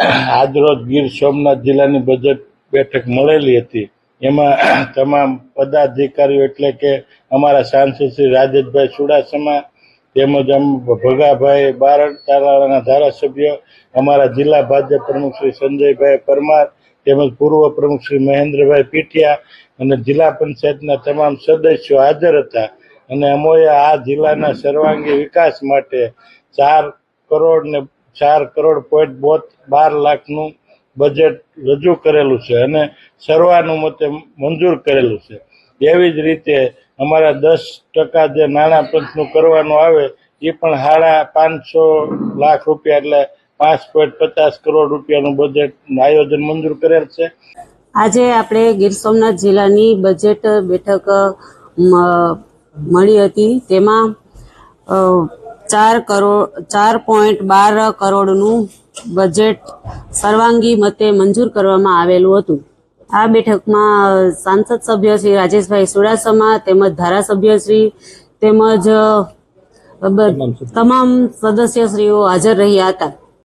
આજરોજ ગીર સોમનાથ જિલ્લાની બજેટ બેઠક મળેલી હતી। એમાં તમામ પદાધિકારીઓ એટલે કે અમારા સાંસદ શ્રી રાજેશભાઈ ચુડાસમા તેમજ ભગાભાઈ બારડ તાલાળાના ધારાસભ્ય, અમારા જિલ્લા ભાજપ પ્રમુખ શ્રી સંજયભાઈ પરમાર તેમજ પૂર્વ પ્રમુખ શ્રી મહેન્દ્રભાઈ પીઠિયા અને જિલ્લા પંચાયતના તમામ સદસ્યો હાજર હતા। અને અમોએ આ જિલ્લાના સર્વાંગી વિકાસ માટે 4,04,12 લાખનું બજેટ રજૂ કરેલું છે અને સર્વાનુમતે મંજૂર કરેલું છે। એવી જ રીતે અમારા 10% જે નાણાં પંચનું કરવાનું આવે એ પણ 550 લાખ રૂપિયા એટલે 5.50 કરોડ રૂપિયાનું બજેટ આયોજન મંજૂર કરેલ છે। આજે આપણે ગીર સોમનાથ જિલ્લાની બજેટ બેઠક મળી હતી। તેમાં 4.12 કરોડનું બજેટ સર્વાંગી મતે મંજૂર કરવામાં આવેલું હતું। આ બેઠકમાં સાંસદ સભ્ય શ્રી રાજેશભાઈ ચુડાસમા તેમજ ધારાસભ્યશ્રી તેમજ તમામ સદસ્યશ્રીઓ હાજર રહ્યા હતા।